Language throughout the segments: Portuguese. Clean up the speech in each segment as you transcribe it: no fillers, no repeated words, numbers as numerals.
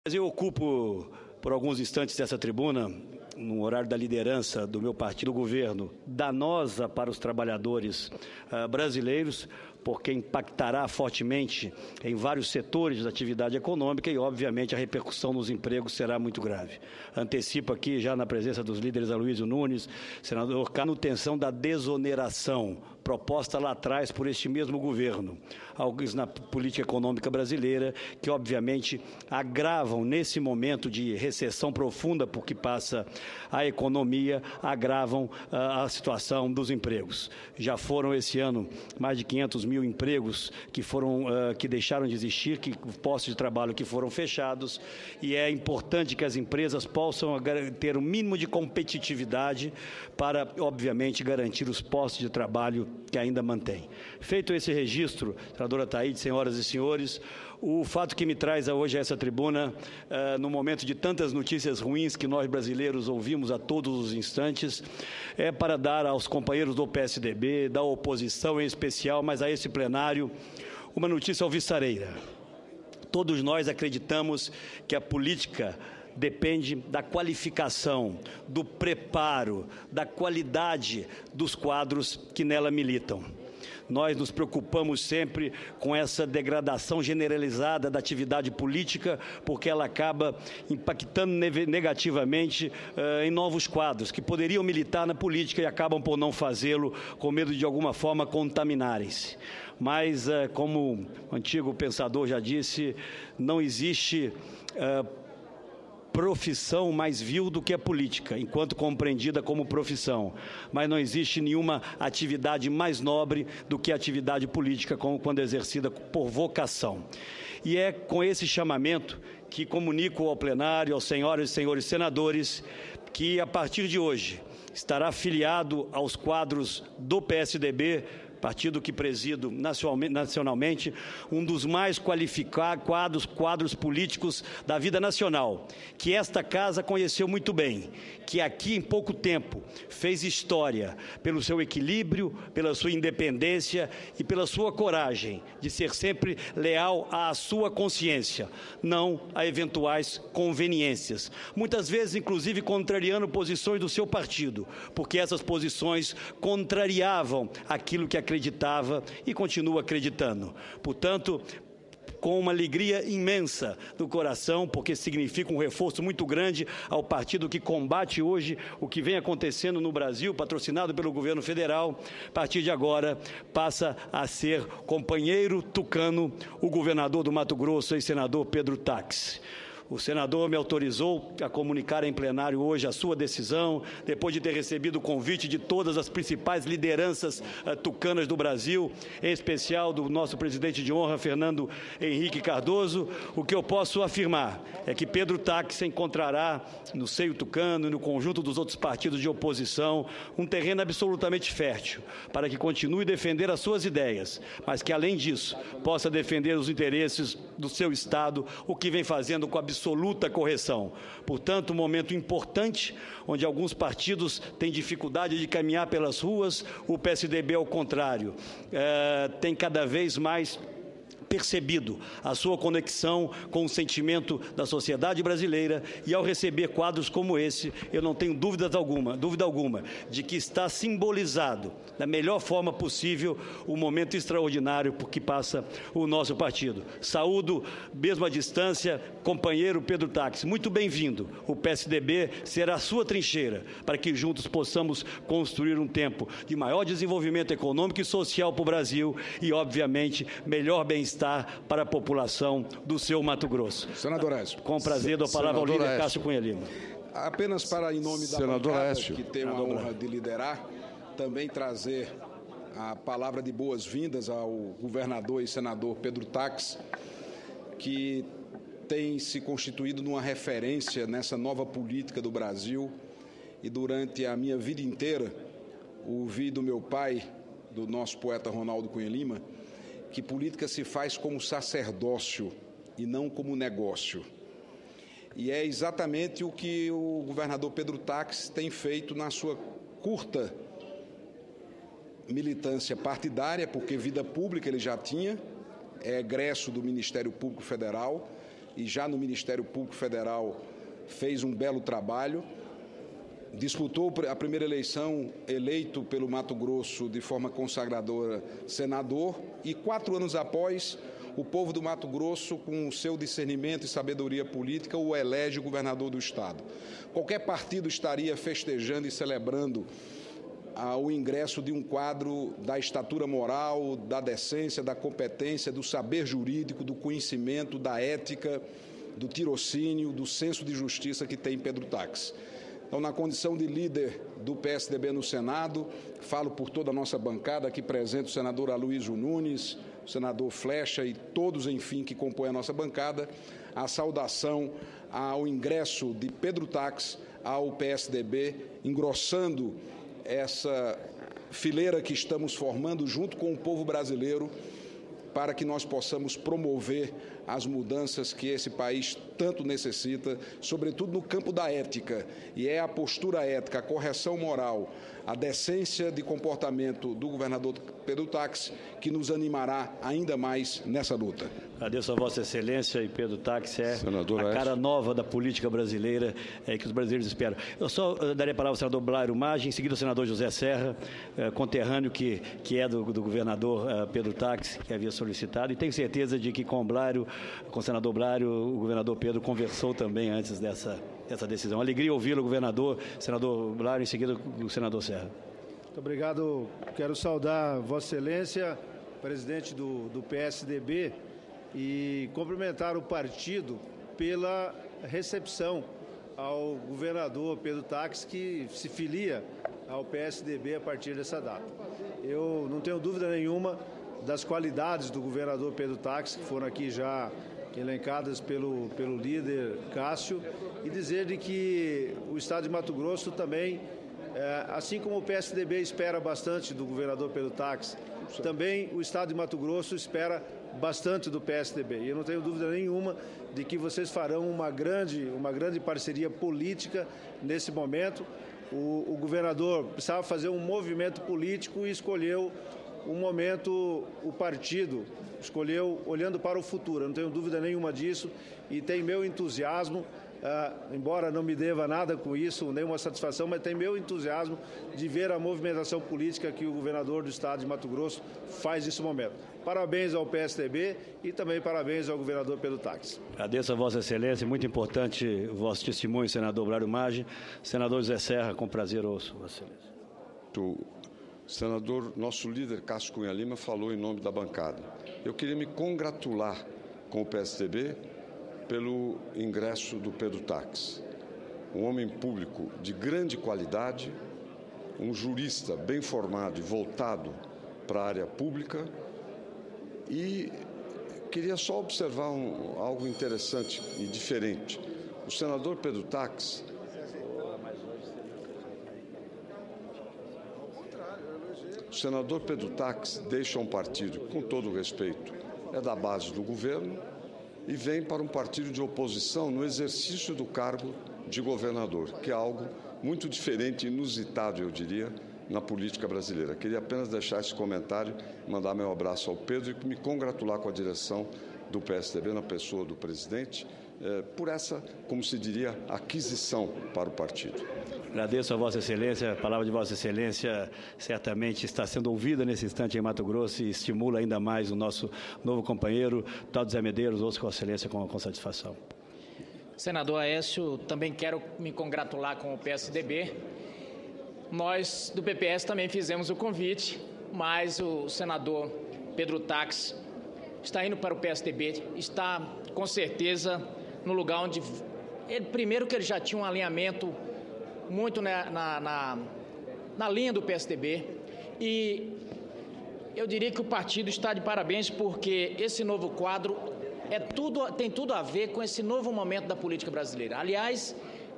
Mas eu ocupo por alguns instantes dessa tribuna, no horário da liderança do meu partido, do governo, danosa para os trabalhadores brasileiros, porque impactará fortemente em vários setores da atividade econômica e, obviamente, a repercussão nos empregos será muito grave. Antecipo aqui, já na presença dos líderes Aloysio Nunes, senador, a manutenção da desoneração proposta lá atrás por este mesmo governo, algo na política econômica brasileira, que obviamente agravam, nesse momento de recessão profunda por que passa a economia, agravam a situação dos empregos. Já foram esse ano mais de 500 mil empregos que deixaram de existir, postos de trabalho que foram fechados, e é importante que as empresas possam ter o mínimo de competitividade para, obviamente, garantir os postos de trabalho que ainda mantém. Feito esse registro, senadora Taide, senhoras e senhores, o fato que me traz hoje a essa tribuna, no momento de tantas notícias ruins que nós brasileiros ouvimos a todos os instantes, é para dar aos companheiros do PSDB, da oposição em especial, mas a esse plenário, uma notícia alvissareira. Todos nós acreditamos que a política depende da qualificação, do preparo, da qualidade dos quadros que nela militam. Nós nos preocupamos sempre com essa degradação generalizada da atividade política, porque ela acaba impactando negativamente em novos quadros, que poderiam militar na política e acabam por não fazê-lo, com medo de, alguma forma, contaminarem-se. Mas, como o antigo pensador já disse, não existe profissão mais vil do que a política, enquanto compreendida como profissão. Mas não existe nenhuma atividade mais nobre do que a atividade política quando exercida por vocação. E é com esse chamamento que comunico ao plenário, aos senhoras e senhores senadores, que a partir de hoje estará filiado aos quadros do PSDB, partido que presido nacionalmente, um dos mais qualificados quadros políticos da vida nacional, que esta casa conheceu muito bem, que aqui em pouco tempo fez história pelo seu equilíbrio, pela sua independência e pela sua coragem de ser sempre leal à sua consciência, não a eventuais conveniências. Muitas vezes, inclusive, contrariando posições do seu partido, porque essas posições contrariavam aquilo que acreditava e continua acreditando. Portanto, com uma alegria imensa do coração, porque significa um reforço muito grande ao partido que combate hoje o que vem acontecendo no Brasil, patrocinado pelo governo federal. A partir de agora, passa a ser companheiro tucano o governador do Mato Grosso e senador Pedro Táxi. O senador me autorizou a comunicar em plenário hoje a sua decisão, depois de ter recebido o convite de todas as principais lideranças tucanas do Brasil, em especial do nosso presidente de honra, Fernando Henrique Cardoso. O que eu posso afirmar é que Pedro Táxi encontrará no seio tucano e no conjunto dos outros partidos de oposição um terreno absolutamente fértil para que continue a defender as suas ideias, mas que, além disso, possa defender os interesses do seu Estado, o que vem fazendo com absoluta correção. Portanto, um momento importante, onde alguns partidos têm dificuldade de caminhar pelas ruas, o PSDB, ao contrário, tem cada vez mais percebido a sua conexão com o sentimento da sociedade brasileira, e ao receber quadros como esse, eu não tenho dúvida alguma de que está simbolizado da melhor forma possível o momento extraordinário por que passa o nosso partido. Saúdo, mesmo à distância, companheiro Pedro Táxi, muito bem-vindo. O PSDB será a sua trincheira para que juntos possamos construir um tempo de maior desenvolvimento econômico e social para o Brasil e, obviamente, melhor bem-estar para a população do seu Mato Grosso. Senador Aécio. Com prazer, dou a palavra ao líder Cássio Cunha Lima. Apenas para, em nome da Senador bancada, Aécio, que tem a honra de liderar, também trazer a palavra de boas-vindas ao governador e senador Pedro Táxi, que tem se constituído numa referência nessa nova política do Brasil, e durante a minha vida inteira ouvi do meu pai, do nosso poeta Ronaldo Cunha Lima, que política se faz como sacerdócio e não como negócio. E é exatamente o que o governador Pedro Táxi tem feito na sua curta militância partidária, porque vida pública ele já tinha, é egresso do Ministério Público Federal, e já no Ministério Público Federal fez um belo trabalho. Disputou a primeira eleição, eleito pelo Mato Grosso de forma consagradora senador, e 4 anos após, o povo do Mato Grosso, com o seu discernimento e sabedoria política, o elege governador do Estado. Qualquer partido estaria festejando e celebrando o ingresso de um quadro da estatura moral, da decência, da competência, do saber jurídico, do conhecimento, da ética, do tirocínio, do senso de justiça que tem Pedro Táxi. Então, na condição de líder do PSDB no Senado, falo por toda a nossa bancada, aqui presente o senador Aloysio Nunes, o senador Flecha e todos, enfim, que compõem a nossa bancada, a saudação ao ingresso de Pedro Táxi ao PSDB, engrossando essa fileira que estamos formando junto com o povo brasileiro para que nós possamos promover as mudanças que esse país tanto necessita, sobretudo no campo da ética. E é a postura ética, a correção moral, a decência de comportamento do governador Pedro Táxi que nos animará ainda mais nessa luta. Agradeço a Vossa Excelência, e Pedro Táxi é a cara nova da política brasileira que os brasileiros esperam. Eu só darei a palavra ao senador Blairo Maggi, em seguida ao senador José Serra, conterrâneo que é do governador Pedro Táxi, que havia solicitado, e tenho certeza de que com o senador Blairo, o governador Pedro conversou também antes dessa decisão. Alegria ouvi-lo, governador, senador Blairo, em seguida o senador Serra. Muito obrigado. Quero saudar Vossa Excelência, presidente do PSDB, e cumprimentar o partido pela recepção ao governador Pedro Táxi, que se filia ao PSDB a partir dessa data. Eu não tenho dúvida nenhuma das qualidades do governador Pedro Táxi, que foram aqui já elencadas pelo líder Cássio, e dizer de que o Estado de Mato Grosso também, assim como o PSDB espera bastante do governador Pedro Táxi, também o Estado de Mato Grosso espera bastante do PSDB. E eu não tenho dúvida nenhuma de que vocês farão uma grande parceria política nesse momento. O governador precisava fazer um movimento político e escolheu um momento, o partido escolheu olhando para o futuro. Eu não tenho dúvida nenhuma disso e tem meu entusiasmo, embora não me deva nada com isso, nenhuma satisfação, mas tem meu entusiasmo de ver a movimentação política que o governador do Estado de Mato Grosso faz nesse momento. Parabéns ao PSDB e também parabéns ao governador Pedro Táxi. Agradeço a Vossa Excelência, muito importante o vosso testemunho, senador Blairo Maggi. Senador José Serra, com prazer ouço, Vossa Excelência. O senador, nosso líder Cássio Cunha Lima, falou em nome da bancada. Eu queria me congratular com o PSDB pelo ingresso do Pedro Táxi, um homem público de grande qualidade, um jurista bem formado e voltado para a área pública. E queria só observar algo interessante e diferente. O senador Pedro Táxi deixa um partido, com todo o respeito, é da base do governo e vem para um partido de oposição no exercício do cargo de governador, que é algo muito diferente e inusitado, eu diria, na política brasileira. Queria apenas deixar esse comentário, mandar meu abraço ao Pedro e me congratular com a direção do PSDB, na pessoa do presidente, por essa, como se diria, aquisição para o partido. Agradeço a Vossa Excelência, a palavra de Vossa Excelência certamente está sendo ouvida nesse instante em Mato Grosso e estimula ainda mais o nosso novo companheiro, deputado Zé Medeiros, ouço com Vossa Excelência com satisfação. Senador Aécio, também quero me congratular com o PSDB. Nós, do PPS, também fizemos o convite, mas o senador Pedro Táxi está indo para o PSDB, está, com certeza, no lugar onde... primeiro que ele já tinha um alinhamento muito na linha do PSDB, e eu diria que o partido está de parabéns porque esse novo quadro tem tudo a ver com esse novo momento da política brasileira. Aliás,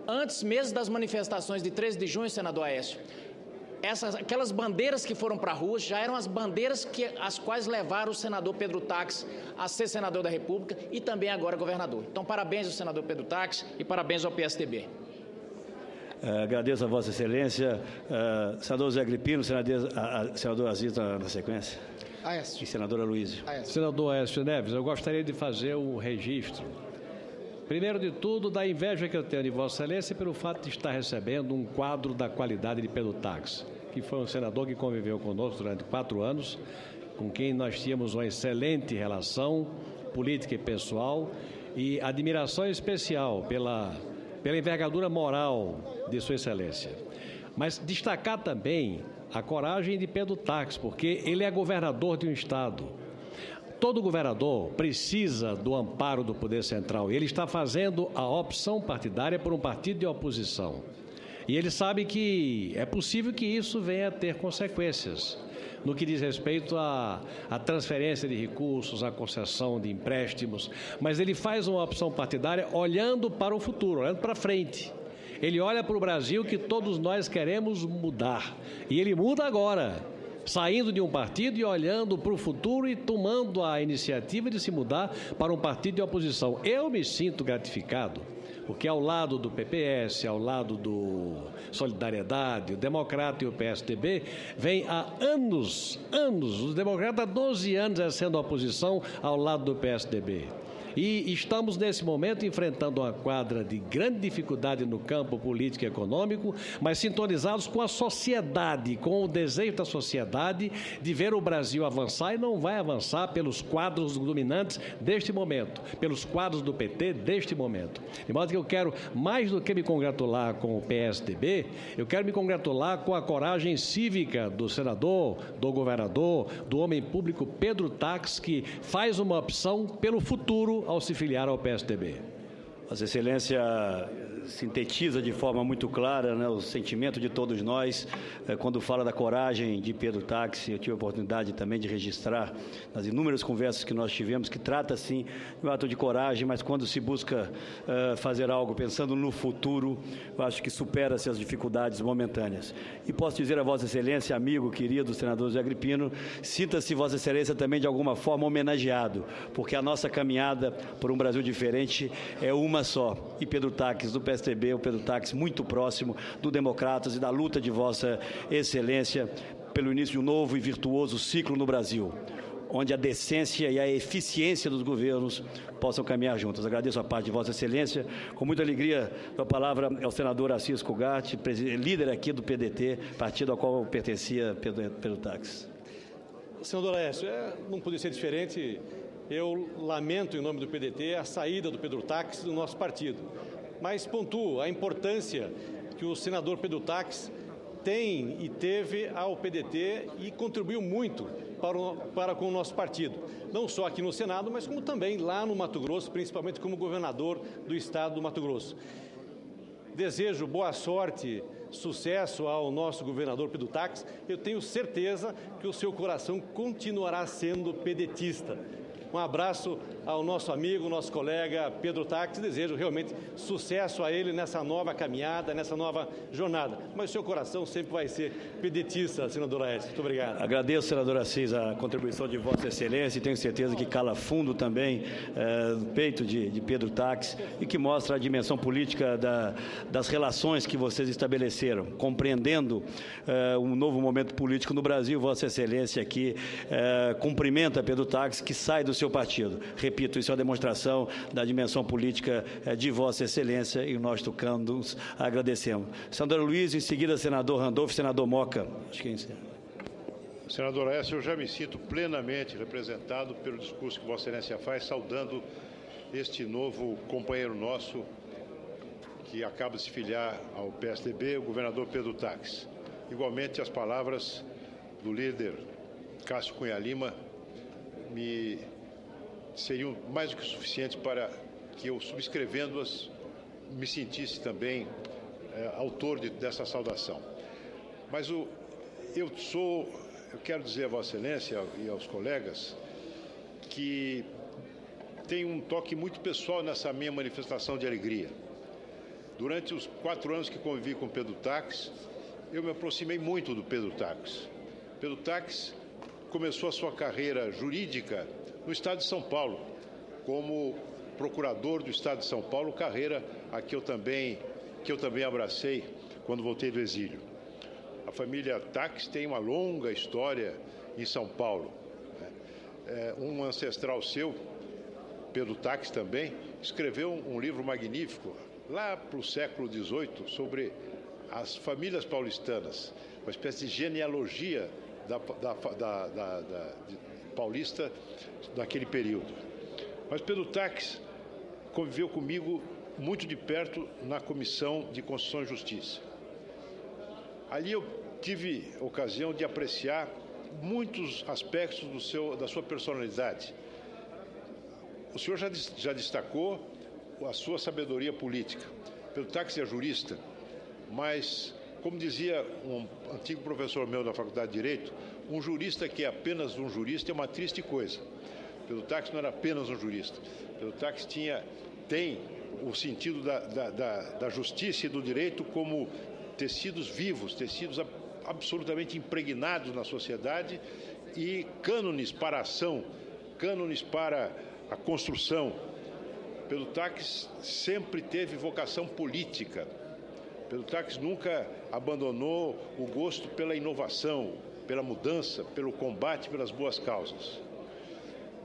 antes mesmo das manifestações de 13 de junho, senador Aécio, aquelas bandeiras que foram para a rua já eram as bandeiras as quais levaram o senador Pedro Táxi a ser senador da República e também agora governador. Então, parabéns ao senador Pedro Táxi e parabéns ao PSDB. Agradeço a Vossa Excelência. Senador Zé Agripino, senador Aziz na sequência. Aécio. E senador Aloysio. Aécio. Senador Aécio Neves, eu gostaria de fazer um registro Primeiro de tudo, da inveja que eu tenho de Vossa Excelência pelo fato de estar recebendo um quadro da qualidade de Pedro Tax, que foi um senador que conviveu conosco durante 4 anos, com quem nós tínhamos uma excelente relação política e pessoal e admiração especial pela envergadura moral de Sua Excelência. Mas destacar também a coragem de Pedro Tax, porque ele é governador de um estado. Todo governador precisa do amparo do poder central. Ele está fazendo a opção partidária por um partido de oposição. E ele sabe que é possível que isso venha a ter consequências no que diz respeito à transferência de recursos, à concessão de empréstimos. Mas ele faz uma opção partidária olhando para o futuro, olhando para frente. Ele olha para o Brasil que todos nós queremos mudar. E ele muda agora, saindo de um partido e olhando para o futuro e tomando a iniciativa de se mudar para um partido de oposição. Eu me sinto gratificado, porque ao lado do PPS, ao lado do Solidariedade, o Democrata e o PSDB, vem há anos, os democratas há 12 anos sendo oposição ao lado do PSDB. E estamos, nesse momento, enfrentando uma quadra de grande dificuldade no campo político e econômico, mas sintonizados com a sociedade, com o desejo da sociedade de ver o Brasil avançar, e não vai avançar pelos quadros dominantes deste momento, pelos quadros do PT deste momento. De modo que eu quero, mais do que me congratular com o PSDB, eu quero me congratular com a coragem cívica do senador, do governador, do homem público Pedro Tax, que faz uma opção pelo futuro ao se filiar ao PSDB. Vossa Excelência sintetiza de forma muito clara, né, o sentimento de todos nós quando fala da coragem de Pedro Tax. Eu tive a oportunidade também de registrar nas inúmeras conversas que nós tivemos, que trata sim de um ato de coragem, mas quando se busca fazer algo pensando no futuro, eu acho que supera-se as dificuldades momentâneas. E posso dizer a Vossa Excelência, amigo, querido senador José Agripino, sinta-se Vossa Excelência também de alguma forma homenageado, porque a nossa caminhada por um Brasil diferente é uma só. E Pedro Tax, do PSDB, o Pedro Tax muito próximo do Democratas e da luta de Vossa Excelência pelo início de um novo e virtuoso ciclo no Brasil, onde a decência e a eficiência dos governos possam caminhar juntas. Agradeço a parte de Vossa Excelência. Com muita alegria, a palavra ao senador Assis Cugarte, líder aqui do PDT, partido ao qual pertencia Pedro Tax. Senador Aécio, não podia ser diferente. Eu lamento, em nome do PDT, a saída do Pedro Tax do nosso partido. Mas pontuo a importância que o senador Pedro Tax tem e teve ao PDT e contribuiu muito para com o nosso partido. Não só aqui no Senado, mas como também lá no Mato Grosso, principalmente como governador do estado do Mato Grosso. Desejo boa sorte, sucesso ao nosso governador Pedro Tax. Eu tenho certeza que o seu coração continuará sendo pedetista. Um abraço ao nosso amigo, nosso colega Pedro Tax. Desejo realmente sucesso a ele nessa nova caminhada, nessa nova jornada. Mas o seu coração sempre vai ser pedetista, senador Aécio. Muito obrigado. Agradeço, senador Assis, a contribuição de Vossa Excelência e tenho certeza que cala fundo também no peito de Pedro Tax e que mostra a dimensão política das relações que vocês estabeleceram, compreendendo um novo momento político no Brasil. Vossa Excelência aqui cumprimenta Pedro Tax, que sai do seu partido. Repito, isso é uma demonstração da dimensão política de Vossa Excelência e nós tocamos, agradecemos. Senador Luiz, em seguida, senador Randolfo e senador Moca. Acho que é isso. Senador Aécio, eu já me sinto plenamente representado pelo discurso que Vossa Excelência faz, saudando este novo companheiro nosso que acaba de se filiar ao PSDB, o governador Pedro Tax. Igualmente, as palavras do líder Cássio Cunha Lima seriam mais do que suficientes para que eu, subscrevendo-as, me sentisse também autor dessa saudação. Mas eu quero dizer a Vossa Excelência e aos colegas que tem um toque muito pessoal nessa minha manifestação de alegria. Durante os 4 anos que convivi com Pedro Tax, eu me aproximei muito do Pedro Tax. Pedro Tax começou a sua carreira jurídica no Estado de São Paulo, como procurador do Estado de São Paulo, carreira que eu também abracei quando voltei do exílio. A família Tax tem uma longa história em São Paulo. Um ancestral seu, Pedro Tax também, escreveu um livro magnífico, lá para o século XVIII, sobre as famílias paulistanas, uma espécie de genealogia de paulista daquele período. Mas Pedro Taques conviveu comigo muito de perto na Comissão de Constituição e Justiça. Ali eu tive ocasião de apreciar muitos aspectos da sua personalidade. O senhor já destacou a sua sabedoria política. Pedro Taques é jurista, mas, como dizia um antigo professor meu da Faculdade de Direito, um jurista que é apenas um jurista é uma triste coisa. Pedro Taques não era apenas um jurista. Pedro Taques tem o sentido da justiça e do direito como tecidos vivos, tecidos absolutamente impregnados na sociedade e cânones para a ação, cânones para a construção. Pedro Taques sempre teve vocação política. Pedro Taques nunca abandonou o gosto pela inovação, pela mudança, pelo combate pelas boas causas.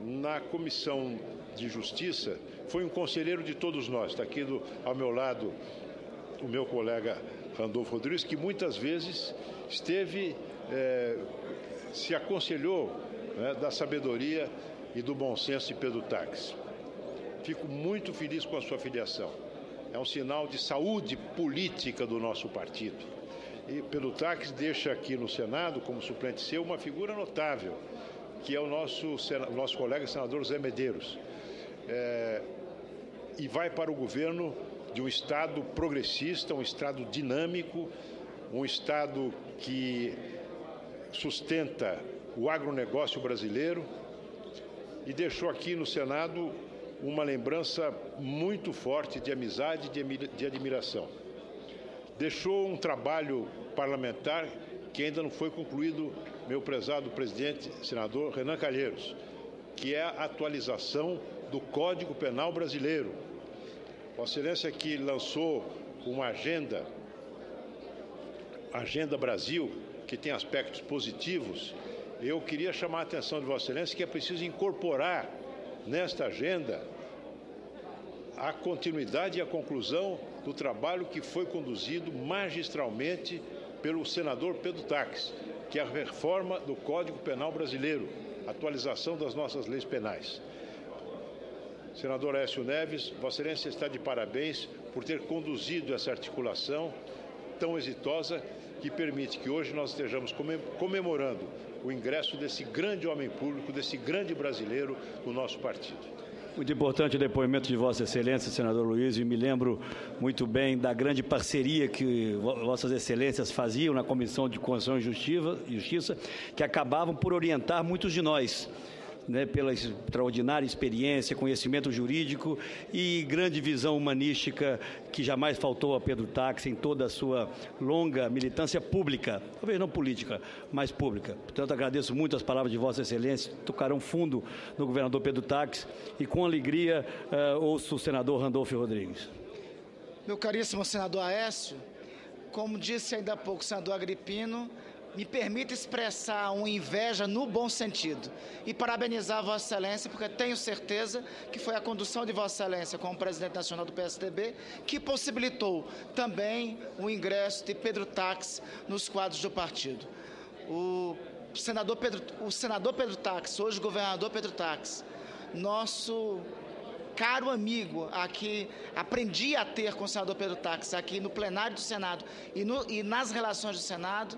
Na Comissão de Justiça, foi um conselheiro de todos nós. Está aqui ao meu lado o meu colega Randolfo Rodrigues, que muitas vezes se aconselhou, né, da sabedoria e do bom senso de Pedro Taques. Fico muito feliz com a sua filiação. É um sinal de saúde política do nosso partido. E Pedro Taques deixa aqui no Senado, como suplente seu, uma figura notável, que é o nosso colega senador Zé Medeiros. E vai para o governo de um Estado progressista, um Estado dinâmico, um Estado que sustenta o agronegócio brasileiro, e deixou aqui no Senado uma lembrança muito forte de amizade e de admiração. Deixou um trabalho parlamentar que ainda não foi concluído, meu prezado presidente, senador Renan Calheiros, que é a atualização do Código Penal brasileiro. Vossa Excelência que lançou uma Agenda Brasil, que tem aspectos positivos. Eu queria chamar a atenção de Vossa Excelência que é preciso incorporar nesta agenda a continuidade e a conclusão do trabalho que foi conduzido magistralmente pelo senador Pedro Taques, que é a reforma do Código Penal brasileiro, atualização das nossas leis penais. Senador Aécio Neves, Vossa Excelência está de parabéns por ter conduzido essa articulação tão exitosa que permite que hoje nós estejamos comemorando o ingresso desse grande homem público, desse grande brasileiro no nosso partido. Muito importante o depoimento de Vossa Excelência, senador Luiz, e me lembro muito bem da grande parceria que Vossas Excelências faziam na Comissão de Constituição e Justiça, que acabavam por orientar muitos de nós, né, pela extraordinária experiência, conhecimento jurídico e grande visão humanística que jamais faltou a Pedro Taques em toda a sua longa militância pública, talvez não política, mas pública. Portanto, agradeço muito as palavras de Vossa Excelência, tocaram fundo no governador Pedro Taques e com alegria ouço o senador Randolfo Rodrigues. Meu caríssimo senador Aécio, como disse ainda há pouco o senador Agripino, me permita expressar uma inveja no bom sentido e parabenizar Vossa Excelência, porque tenho certeza que foi a condução de Vossa Excelência como presidente nacional do PSDB que possibilitou também o ingresso de Pedro Taques nos quadros do partido. O senador Pedro Taques, hoje governador Pedro Taques, nosso caro amigo, aqui aprendi a ter com o senador Pedro Taques aqui no plenário do Senado e nas relações do Senado.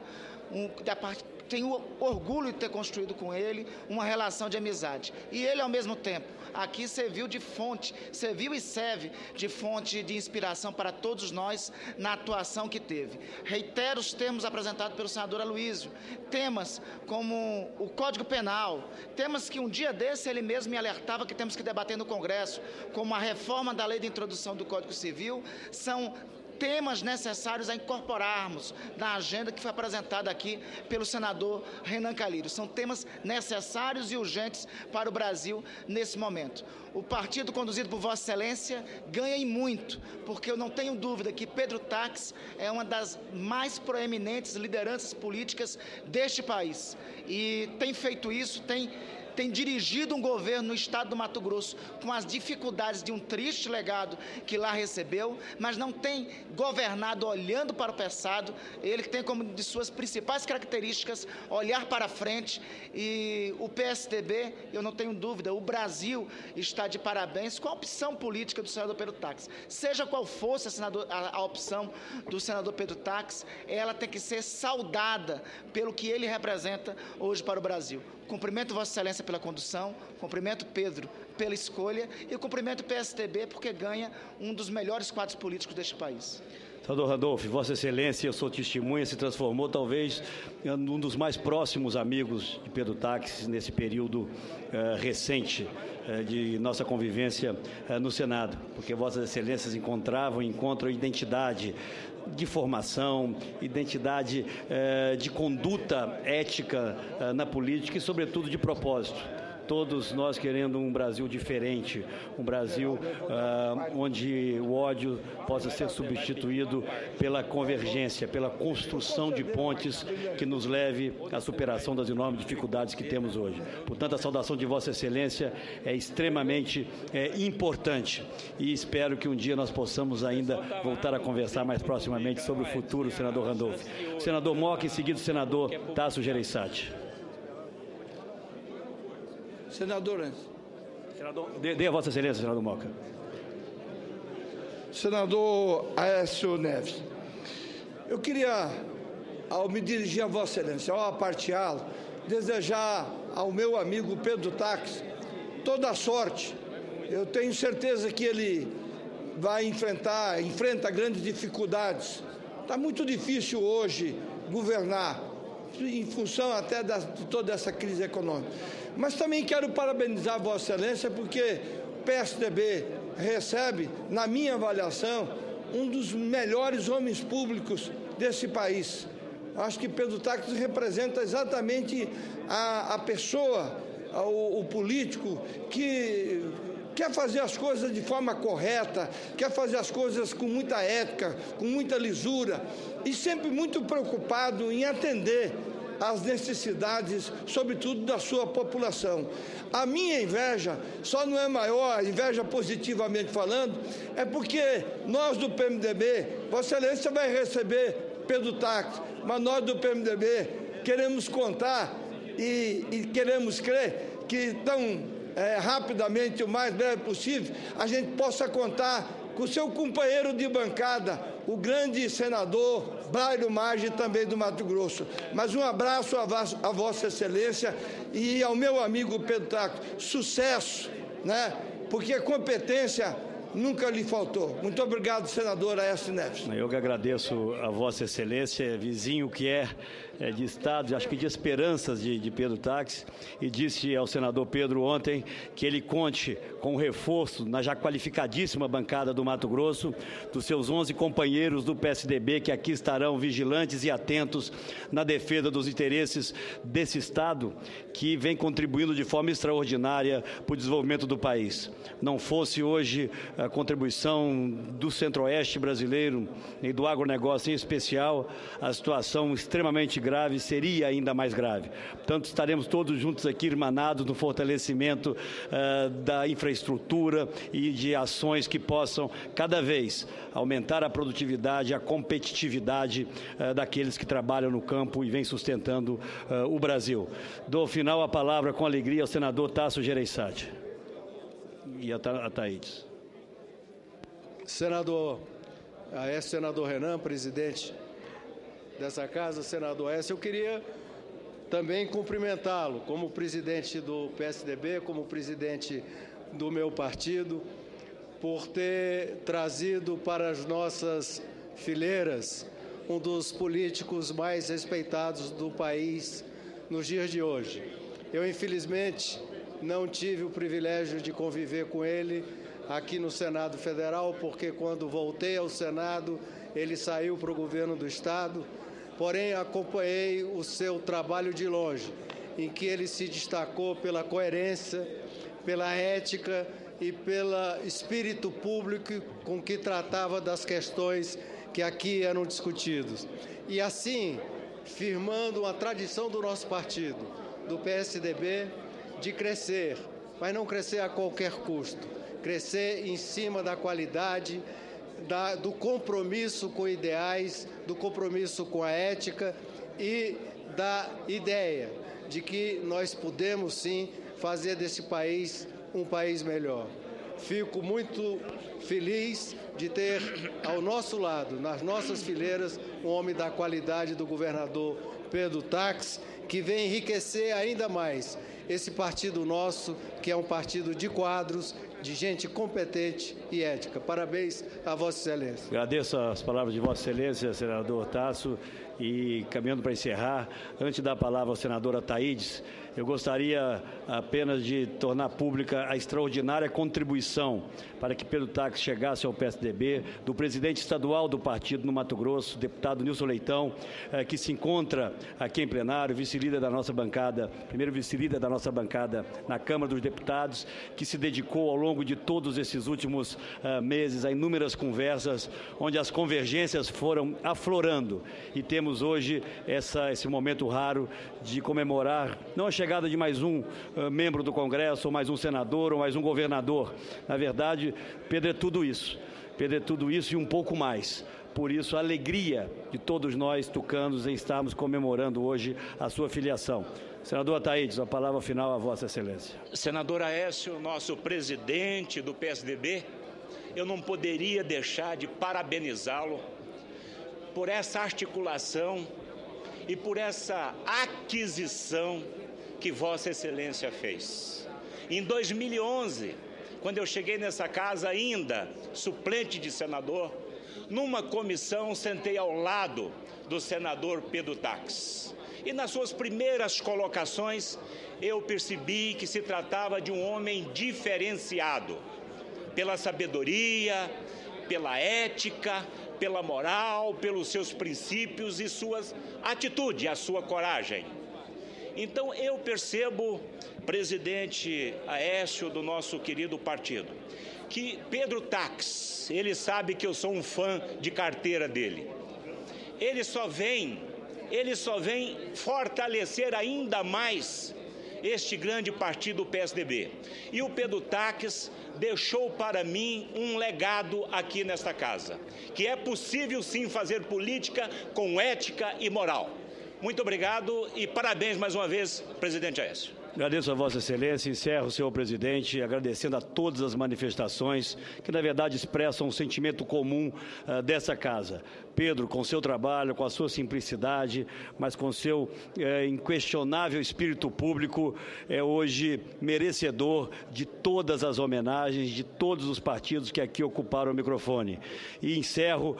Tenho orgulho de ter construído com ele uma relação de amizade. E ele, ao mesmo tempo, aqui serviu e serve de fonte de inspiração para todos nós na atuação que teve. Reitero os termos apresentados pelo senador Aloysio, temas como o Código Penal, temas que um dia desse ele mesmo me alertava que temos que debater no Congresso, como a reforma da lei de introdução do Código Civil, são temas necessários a incorporarmos na agenda que foi apresentada aqui pelo senador Renan Calheiros. São temas necessários e urgentes para o Brasil nesse momento. O partido conduzido por Vossa Excelência ganha em muito, porque eu não tenho dúvida que Pedro Taques é uma das mais proeminentes lideranças políticas deste país. E tem feito isso, tem tem dirigido um governo no estado do Mato Grosso com as dificuldades de um triste legado que lá recebeu, mas não tem governado olhando para o passado. Ele tem como de suas principais características olhar para frente, e o PSDB, eu não tenho dúvida, o Brasil está de parabéns com a opção política do senador Pedro Táxi. Seja qual fosse a opção do senador Pedro Táxi, ela tem que ser saudada pelo que ele representa hoje para o Brasil. Cumprimento Vossa Excelência pela condução, cumprimento Pedro pela escolha e cumprimento o PSDB porque ganha um dos melhores quadros políticos deste país. Senador Randolph, Vossa Excelência, eu sou testemunha, se transformou talvez em um dos mais próximos amigos de Pedro Táxi nesse período recente de nossa convivência no Senado, porque Vossas Excelências encontram identidade de formação, identidade de conduta ética na política e, sobretudo, de propósito. Todos nós querendo um Brasil diferente, um Brasil onde o ódio possa ser substituído pela convergência, pela construção de pontes que nos leve à superação das enormes dificuldades que temos hoje. Portanto, a saudação de Vossa Excelência é extremamente importante e espero que um dia nós possamos ainda voltar a conversar mais proximamente sobre o futuro, senador Randolph. O senador Moca, em seguida o senador Tasso Gereissati. Senador, dê a Vossa Excelência, senador Moca. Senador Aécio Neves, eu queria, ao me dirigir a Vossa Excelência, ao aparteá-lo, desejar ao meu amigo Pedro Táxi toda a sorte. Eu tenho certeza que ele enfrenta grandes dificuldades. Está muito difícil hoje governar, em função até de toda essa crise econômica. Mas também quero parabenizar Vossa Excelência porque o PSDB recebe, na minha avaliação, um dos melhores homens públicos desse país. Acho que Pedro Táxi representa exatamente a pessoa, o político que quer fazer as coisas de forma correta, quer fazer as coisas com muita ética, com muita lisura e sempre muito preocupado em atender às necessidades, sobretudo da sua população. A minha inveja só não é maior, inveja positivamente falando, é porque nós do PMDB, Vossa Excelência vai receber Pedro Táxi, mas nós do PMDB queremos contar e queremos crer que tão rapidamente, o mais breve possível, a gente possa contar com o seu companheiro de bancada, o grande senador Braulio Maggi, também do Mato Grosso. Mas um abraço a Vossa Excelência e ao meu amigo Pedro Táxi. Sucesso, né? Porque competência nunca lhe faltou. Muito obrigado, senador Aécio Neves. Eu que agradeço a Vossa Excelência, vizinho que é de Estado, acho que de esperanças de Pedro Táxi, e disse ao senador Pedro ontem que ele conte com o reforço na já qualificadíssima bancada do Mato Grosso, dos seus 11 companheiros do PSDB que aqui estarão vigilantes e atentos na defesa dos interesses desse Estado que vem contribuindo de forma extraordinária para o desenvolvimento do país. Não fosse hoje a contribuição do Centro-Oeste brasileiro e do agronegócio em especial, a situação extremamente grave seria ainda mais grave. Portanto, estaremos todos juntos aqui, irmanados no fortalecimento da infraestrutura e de ações que possam, cada vez, aumentar a produtividade, a competitividade daqueles que trabalham no campo e vêm sustentando o Brasil. Dou, ao final, a palavra com alegria ao senador Tasso Gereissati e a Thaídes. Senador Renan, presidente dessa casa, senador Aécio, eu queria também cumprimentá-lo como presidente do PSDB, como presidente do meu partido, por ter trazido para as nossas fileiras um dos políticos mais respeitados do país nos dias de hoje. Eu, infelizmente, não tive o privilégio de conviver com ele aqui no Senado Federal, porque quando voltei ao Senado, ele saiu para o governo do Estado. Porém, acompanhei o seu trabalho de longe, em que ele se destacou pela coerência, pela ética e pelo espírito público com que tratava das questões que aqui eram discutidas. E assim, firmando uma tradição do nosso partido, do PSDB, de crescer, mas não crescer a qualquer custo. Crescer em cima da qualidade, do compromisso com ideais, do compromisso com a ética e da ideia de que nós podemos, sim, fazer desse país um país melhor. Fico muito feliz de ter ao nosso lado, nas nossas fileiras, um homem da qualidade do governador Pedro Tax, que vem enriquecer ainda mais esse partido nosso, que é um partido de quadros, de gente competente e ética. Parabéns a Vossa Excelência. Agradeço as palavras de Vossa Excelência, senador Tasso, e caminhando para encerrar, antes de dar a palavra ao senador Ataídes, eu gostaria apenas de tornar pública a extraordinária contribuição para que Pedro Tax chegasse ao PSDB, do presidente estadual do partido no Mato Grosso, deputado Nilson Leitão, que se encontra aqui em plenário, vice-líder da nossa bancada, primeiro vice-líder da nossa bancada na Câmara dos Deputados, que se dedicou ao longo de todos esses últimos meses a inúmeras conversas, onde as convergências foram aflorando, e temos hoje esse momento raro de comemorar, não a chegada de mais um membro do Congresso, ou mais um senador, ou mais um governador. Na verdade, Pedro é tudo isso. Pedro é tudo isso e um pouco mais. Por isso, a alegria de todos nós tucanos em estarmos comemorando hoje a sua filiação. Senador Ataídes, a palavra final a Vossa Excelência. Senador Aécio, nosso presidente do PSDB, eu não poderia deixar de parabenizá-lo por essa articulação e por essa aquisição que Vossa Excelência fez. Em 2011, quando eu cheguei nessa casa ainda suplente de senador, numa comissão sentei ao lado do senador Pedro Tax. E nas suas primeiras colocações, eu percebi que se tratava de um homem diferenciado, pela sabedoria, pela ética, pela moral, pelos seus princípios e suas atitudes, a sua coragem. Então eu percebo, presidente Aécio do nosso querido partido, que Pedro Tax, ele sabe que eu sou um fã de carteira dele. Ele só vem fortalecer ainda mais este grande partido PSDB. E o Pedro Tax deixou para mim um legado aqui nesta casa, que é possível sim fazer política com ética e moral. Muito obrigado e parabéns mais uma vez, presidente Aécio. Agradeço a Vossa Excelência, encerro, senhor presidente, agradecendo a todas as manifestações que, na verdade, expressam um sentimento comum dessa casa. Pedro, com seu trabalho, com a sua simplicidade, mas com seu inquestionável espírito público, é hoje merecedor de todas as homenagens de todos os partidos que aqui ocuparam o microfone. E encerro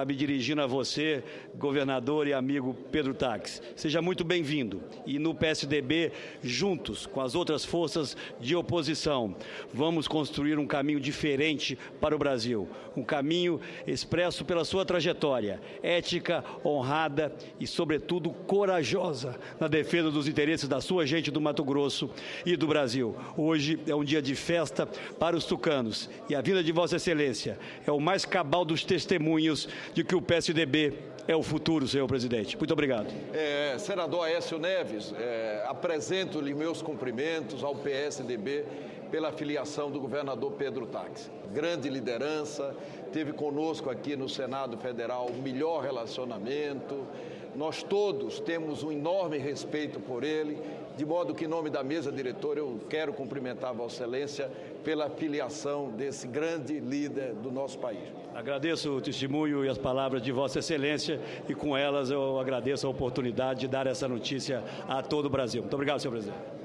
me dirigindo a você, governador e amigo Pedro Tax. Seja muito bem-vindo. E no PSDB, juntos com as outras forças de oposição, vamos construir um caminho diferente para o Brasil. Um caminho expresso pela sua trajetória, ética, honrada e, sobretudo, corajosa na defesa dos interesses da sua gente do Mato Grosso e do Brasil. Hoje é um dia de festa para os tucanos e a vinda de Vossa Excelência é o mais cabal dos testemunhos de que o PSDB é o futuro, senhor presidente. Muito obrigado. Senador Aécio Neves, apresento-lhe meus cumprimentos ao PSDB pela filiação do governador Pedro Tax. Grande liderança, teve conosco aqui no Senado Federal o melhor relacionamento. Nós todos temos um enorme respeito por ele, de modo que, em nome da mesa diretora, eu quero cumprimentar a Vossa Excelência pela filiação desse grande líder do nosso país. Agradeço o testemunho e as palavras de Vossa Excelência e, com elas, eu agradeço a oportunidade de dar essa notícia a todo o Brasil. Muito obrigado, senhor presidente.